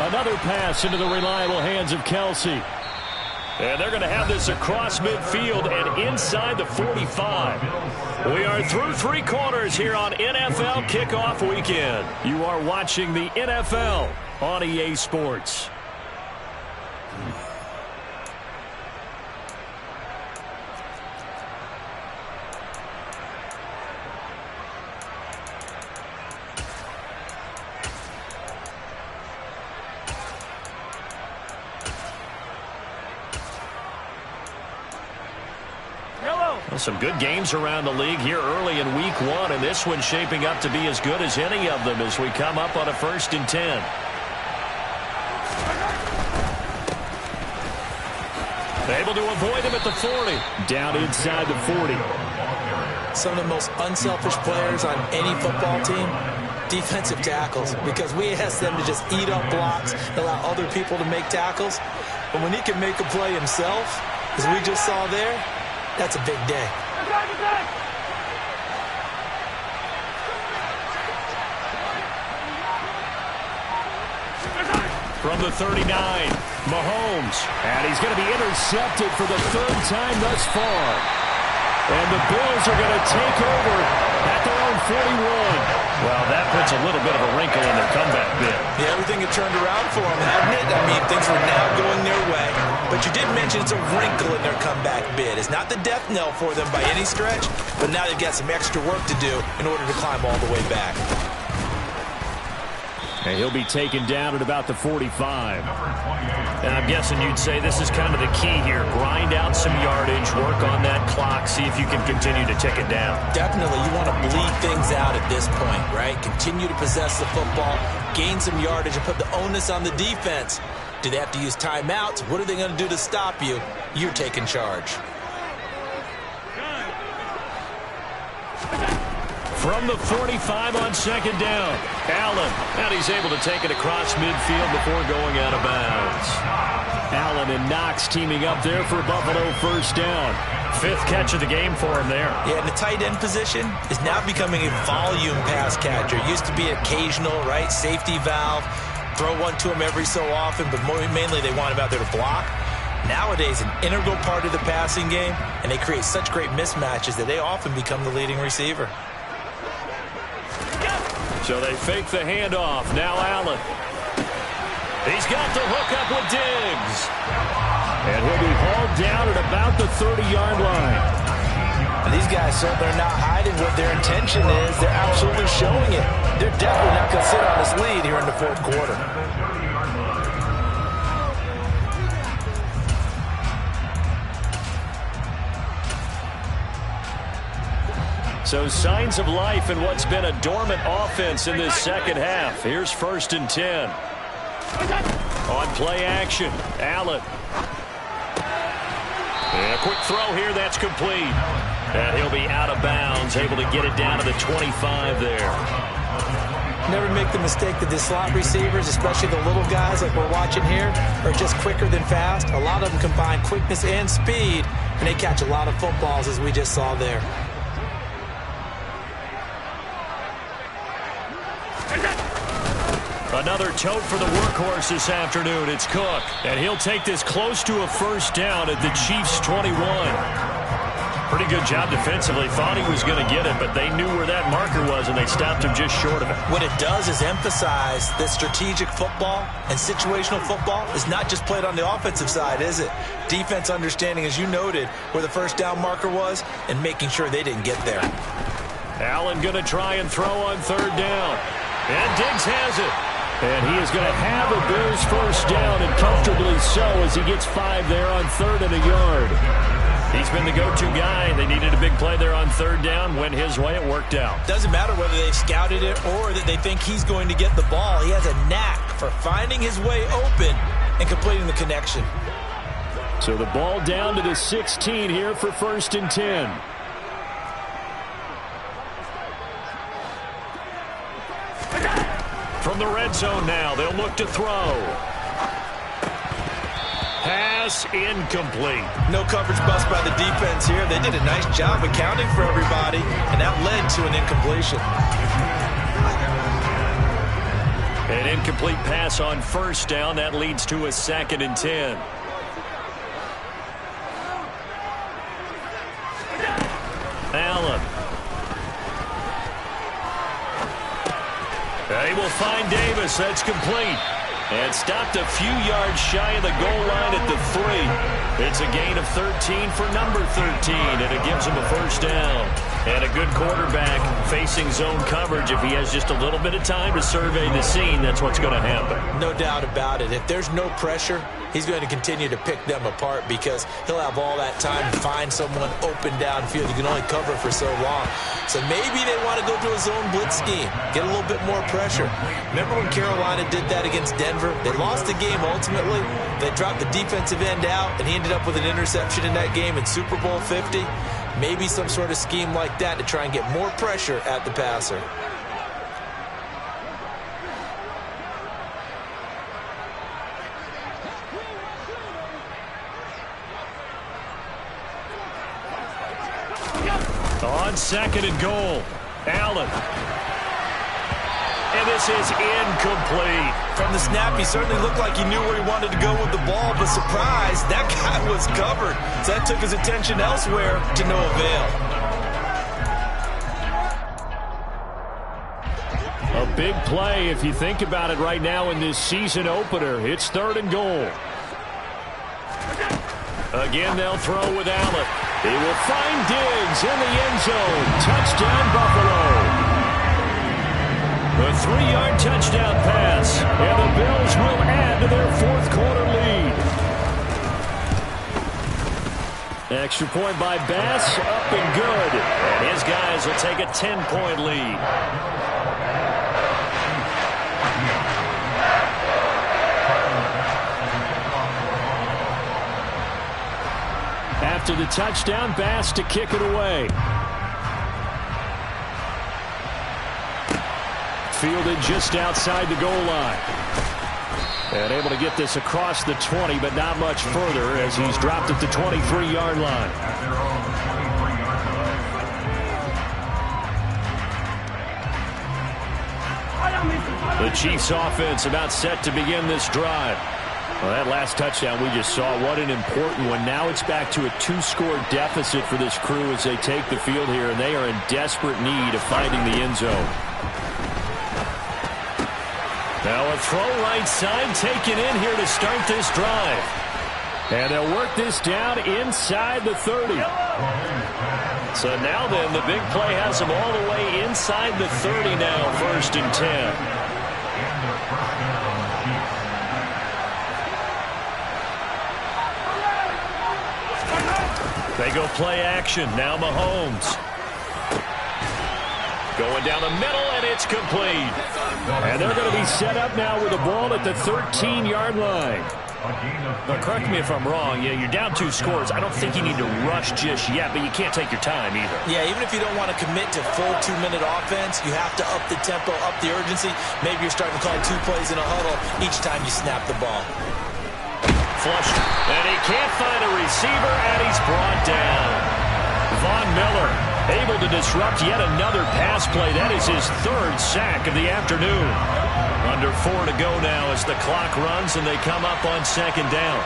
Another pass into the reliable hands of Kelsey. And they're going to have this across midfield and inside the 45. We are through 3 quarters here on NFL Kickoff Weekend. You are watching the NFL on EA Sports. Some good games around the league here early in week 1, and this one's shaping up to be as good as any of them as we come up on a 1st and 10. Able to avoid him at the 40. Down inside the 40. Some of the most unselfish players on any football team, defensive tackles, because we ask them to just eat up blocks and allow other people to make tackles. But when he can make a play himself, as we just saw there, that's a big day. From the 39, Mahomes. And he's going to be intercepted for the third time thus far. And the Bills are going to take over at their own 41. Well, that puts a little bit of a wrinkle in their comeback bid. Yeah, everything had turned around for them, hadn't it? I mean, things were now going their way. But you did mention it's a wrinkle in their comeback bid. It's not the death knell for them by any stretch, but now they've got some extra work to do in order to climb all the way back. And he'll be taken down at about the 45. And I'm guessing you'd say this is kind of the key here. Grind out some yardage, work on that clock, see if you can continue to tick it down. Definitely, you want to bleed things out at this point, right? Continue to possess the football, gain some yardage, and put the onus on the defense. Do they have to use timeouts? What are they going to do to stop you? You're taking charge. From the 45 on second down, Allen. And he's able to take it across midfield before going out of bounds. Allen and Knox teaming up there for Buffalo first down. Fifth catch of the game for him there. Yeah, and the tight end position is now becoming a volume pass catcher. Used to be occasional, right? Safety valve. Throw one to him every so often, but mainly they want him out there to block. Nowadays, an integral part of the passing game, and they create such great mismatches that they often become the leading receiver. So they fake the handoff. Now Allen. He's got the hookup with Diggs. And he'll be hauled down at about the 30-yard line. And these guys certainly are not hiding what their intention is. They're absolutely showing it. They're definitely not going to sit on this lead here in the fourth quarter. So signs of life in what's been a dormant offense in this second half. Here's 1st and 10. On play action, Allen. And a quick throw here, that's complete. And he'll be out of bounds, able to get it down to the 25 there. Never make the mistake that the slot receivers, especially the little guys like we're watching here, are just quicker than fast. A lot of them combine quickness and speed, and they catch a lot of footballs, as we just saw there. Another tote for the workhorse this afternoon. It's Cook. And he'll take this close to a first down at the Chiefs' 21. Pretty good job defensively. Thought he was going to get it, but they knew where that marker was, and they stopped him just short of it. What it does is emphasize that strategic football and situational football is not just played on the offensive side, is it? Defense understanding, as you noted, where the first down marker was and making sure they didn't get there. Allen going to try and throw on third down. And Diggs has it. And he is going to have a Bills first down, and comfortably so, as he gets 5 there on 3rd and a yard. He's been the go-to guy. They needed a big play there on 3rd down. Went his way. It worked out. Doesn't matter whether they've scouted it or that they think he's going to get the ball. He has a knack for finding his way open and completing the connection. So the ball down to the 16 here for 1st and 10. From the red zone now, they'll look to throw. Pass incomplete. No coverage bust by the defense here. They did a nice job accounting for everybody, and that led to an incompletion. An incomplete pass on first down. That leads to a 2nd and 10. Allen. He will find Davis. That's complete. And stopped a few yards shy of the goal line at the 3. It's a gain of 13 for number 13, and it gives him a first down. And a good quarterback facing zone coverage. If he has just a little bit of time to survey the scene, that's what's going to happen. No doubt about it. If there's no pressure, he's going to continue to pick them apart because he'll have all that time to find someone open downfield. You can only cover for so long. So maybe they want to go to a zone blitz scheme, get a little bit more pressure. Remember when Carolina did that against Denver? They lost the game ultimately. They dropped the defensive end out, and he ended up with an interception in that game in Super Bowl 50. Maybe some sort of scheme like that to try and get more pressure at the passer. On 2nd and goal, Allen. And And this is incomplete. From the snap, he certainly looked like he knew where he wanted to go with the ball, but surprise, that guy was covered. So that took his attention elsewhere to no avail. A big play if you think about it right now in this season opener. It's 3rd and goal. Again, they'll throw with Allen. He will find Diggs in the end zone. Touchdown, Buffalo. A 3-yard touchdown pass, and the Bills will add to their 4th quarter lead. Extra point by Bass, up and good. And his guys will take a 10-point lead. After the touchdown, Bass to kick it away. Fielded just outside the goal line. And able to get this across the 20, but not much further as he's dropped at the 23-yard line. The Chiefs offense about set to begin this drive. Well, that last touchdown we just saw, what an important one. Now it's back to a 2-score deficit for this crew as they take the field here, and they are in desperate need of finding the end zone. Now a throw right side taken in here to start this drive. And they'll work this down inside the 30. So now then, the big play has them all the way inside the 30 now, 1st and 10. They go play action. Now Mahomes. Going down the middle, and it's complete. And they're going to be set up now with the ball at the 13-yard line. Now, correct me if I'm wrong. Yeah, you're down 2 scores. I don't think you need to rush just yet, but you can't take your time either. Yeah, even if you don't want to commit to full 2-minute offense, you have to up the tempo, up the urgency. Maybe you're starting to call 2 plays in a huddle each time you snap the ball. Flushed, and he can't find a receiver, and he's brought down. Von Miller able to disrupt yet another pass play. That is his 3rd sack of the afternoon. Under 4 to go now as the clock runs and they come up on 2nd down.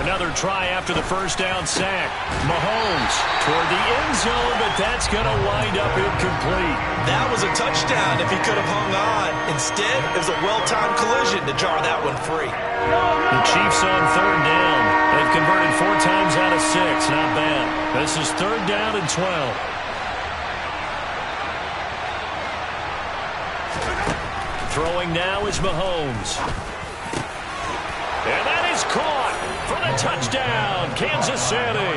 Another try after the 1st down sack. Mahomes toward the end zone, but that's going to wind up incomplete. That was a touchdown if he could have hung on. Instead, it was a well-timed collision to jar that one free. The Chiefs on 3rd down. They've converted 4 times out of 6. Not bad. This is 3rd down and 12. Throwing now is Mahomes. And that is caught for the touchdown, Kansas City.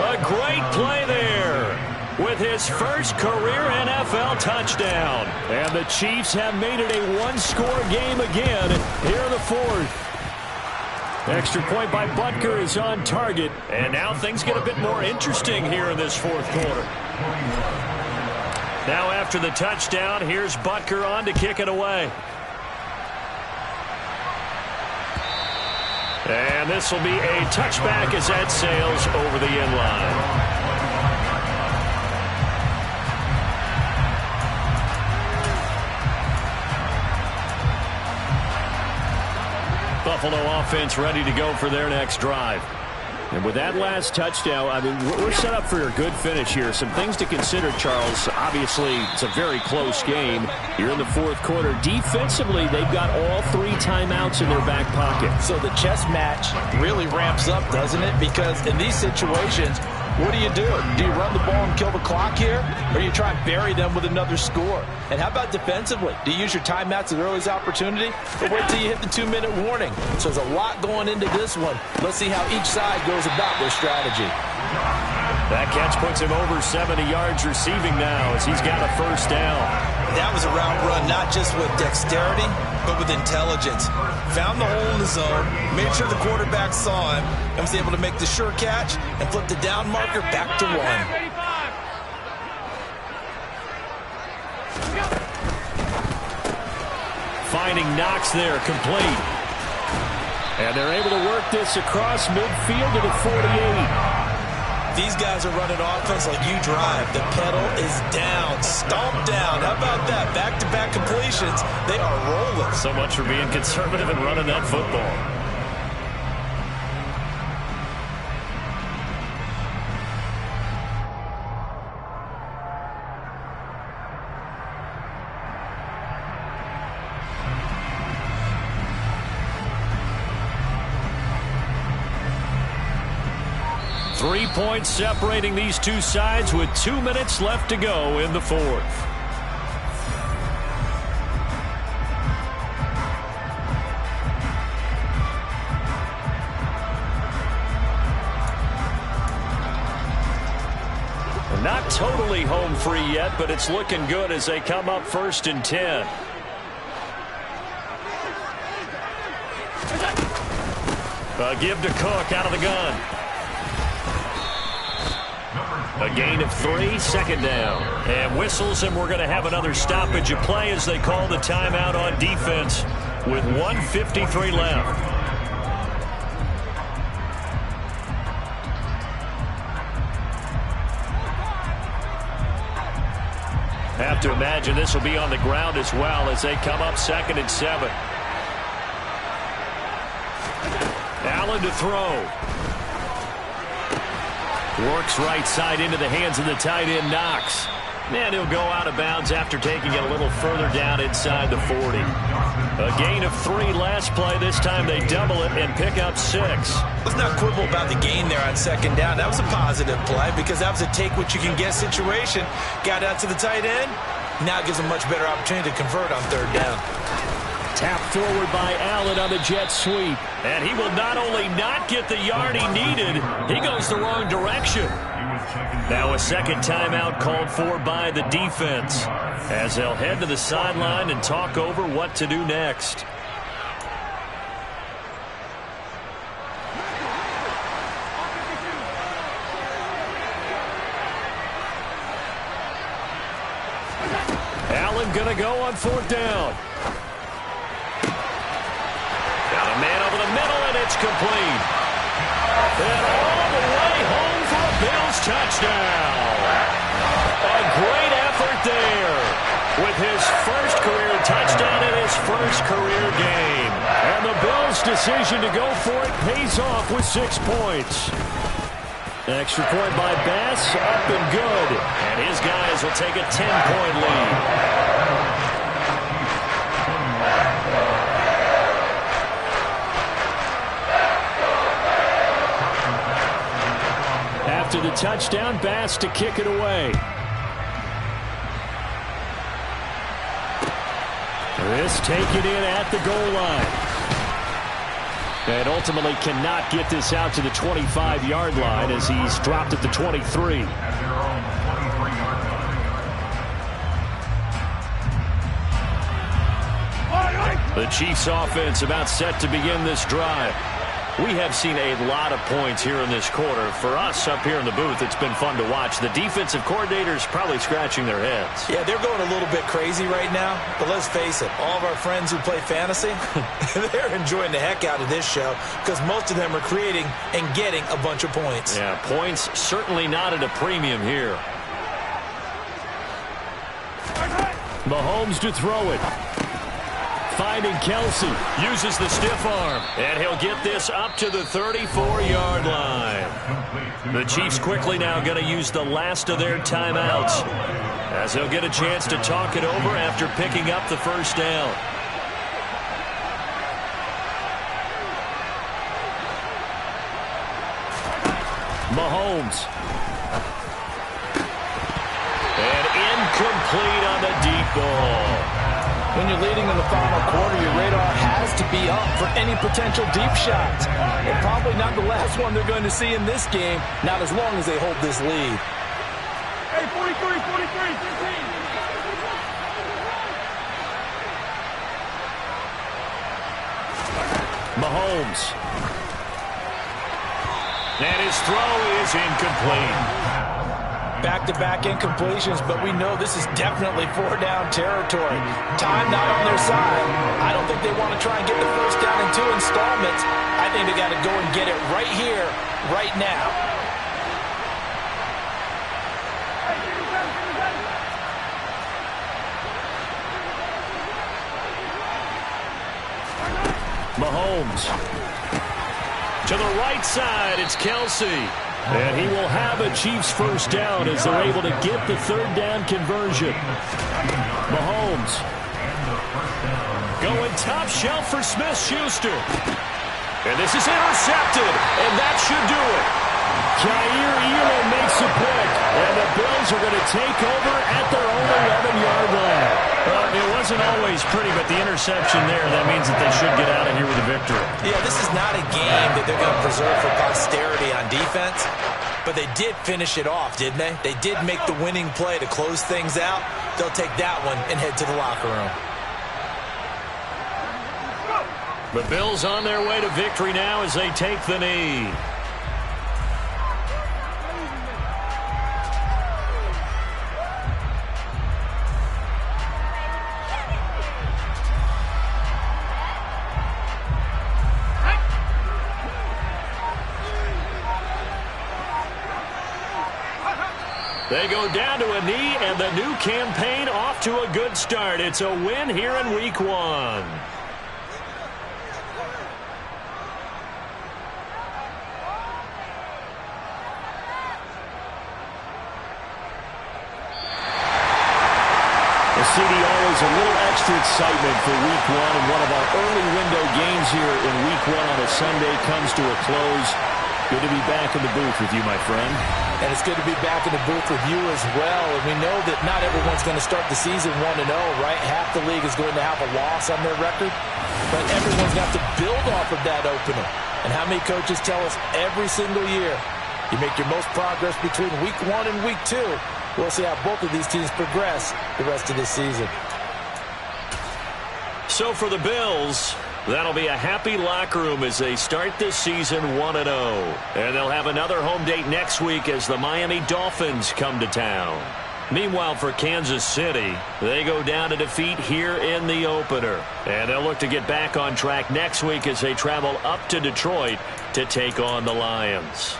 A great play there with his first career NFL touchdown. And the Chiefs have made it a 1-score game again here in the 4th. Extra point by Butker is on target. And now things get a bit more interesting here in this 4th quarter. Now after the touchdown, here's Butker on to kick it away. And this will be a touchback as that sails over the end line. Buffalo offense ready to go for their next drive. And with that last touchdown, I mean, we're set up for a good finish here. Some things to consider, Charles. Obviously, it's a very close game. You're in the 4th quarter. Defensively, they've got all 3 timeouts in their back pocket. So the chess match really ramps up, doesn't it? Because in these situations, what do? Do you run the ball and kill the clock here? Or do you try and bury them with another score? And how about defensively? Do you use your timeouts at the earliest opportunity? Or wait till you hit the 2-minute warning? So there's a lot going into this one. Let's see how each side goes about their strategy. That catch puts him over 70 yards receiving now as he's got a 1st down. That was a route run not just with dexterity, but with intelligence. Found the hole in the zone, made sure the quarterback saw him, and was able to make the sure catch and flip the down marker back to 1. Finding Knox there, complete. And they're able to work this across midfield to the 48. these guys are running offense like you drive. The pedal is down, stomp down. How about that? Back-to-back completions. They are rolling. So much for being conservative and running that football. Three points separating these two sides with 2 minutes left to go in the fourth. Not totally home free yet, but it's looking good as they come up 1st and 10. A give to Cook out of the gun. A gain of 3, 2nd down. And whistles, and we're going to have another stoppage of play as they call the timeout on defense with 1:53 left. Have to imagine this will be on the ground as well as they come up 2nd and 7. Allen to throw. Works right side into the hands of the tight end, Knox. And he'll go out of bounds after taking it a little further down inside the 40. A gain of 3 last play. This time they double it and pick up 6. Let's not quibble about the gain there on 2nd down. That was a positive play because that was a take-what-you-can-get situation. Got out to the tight end. Now it gives a much better opportunity to convert on 3rd down. Tapped forward by Allen on the jet sweep. And he will not only not get the yard he needed, he goes the wrong direction. Now a 2nd timeout called for by the defense as they'll head to the sideline and talk over what to do next. Allen gonna go on 4th down. Man over the middle, and it's complete. And all the way home for a Bills touchdown. A great effort there with his first career touchdown in his first career game. And the Bills' decision to go for it pays off with 6 points. Extra point by Bass, up and good. And his guys will take a 10-point lead. After the touchdown, Bass to kick it away. This taken in at the goal line. And ultimately cannot get this out to the 25-yard line as he's dropped at the 23. The Chiefs offense about set to begin this drive. We have seen a lot of points here in this quarter. For us up here in the booth, it's been fun to watch. The defensive coordinators probably scratching their heads. Yeah, they're going a little bit crazy right now. But let's face it, all of our friends who play fantasy, they're enjoying the heck out of this show because most of them are creating and getting a bunch of points. Yeah, points certainly not at a premium here. Mahomes to throw it. Finding Kelsey. Uses the stiff arm. And he'll get this up to the 34-yard line. The Chiefs quickly now going to use the last of their timeouts as they'll get a chance to talk it over after picking up the 1st down. Mahomes. And incomplete on the deep ball. When you're leading in the final quarter, your radar has to be up for any potential deep shots. And probably not the last one they're going to see in this game, not as long as they hold this lead. Hey, 43, 15. Mahomes. And his throw is incomplete. Back-to-back incompletions, but we know this is definitely 4-down territory. Time not on their side. I don't think they want to try and get the 1st down in 2 installments. I think they got to go and get it right here, right now. Mahomes. To the right side, it's Kelsey. And he will have a Chiefs first down as they're able to get the third down conversion. Mahomes. Going top shelf for Smith-Schuster. And this is intercepted. And that should do it. Jair Elam makes a pick. And the Bills are going to take over at their own 11-yard line. Well, it wasn't always pretty, but the interception there, that means that they should get out of here with a victory. Yeah, this is not a game that they're going to preserve for posterity on defense, but they did finish it off, didn't they? They did make the winning play to close things out. They'll take that one and head to the locker room. The Bills on their way to victory now as they take the knee. They go down to a knee, and the new campaign off to a good start. It's a win here in Week 1. CD, always a little extra excitement for Week 1, and one of our early window games here in Week 1 on a Sunday comes to a close. Good to be back in the booth with you, my friend. And it's good to be back in the booth with you as well. And we know that not everyone's going to start the season 1-0, right? Half the league is going to have a loss on their record. But everyone's got to build off of that opener. And how many coaches tell us every single year, you make your most progress between Week 1 and Week 2. We'll see how both of these teams progress the rest of this season. So for the Bills, that'll be a happy locker room as they start this season 1-0. And they'll have another home date next week as the Miami Dolphins come to town. Meanwhile, for Kansas City, they go down to defeat here in the opener. And they'll look to get back on track next week as they travel up to Detroit to take on the Lions.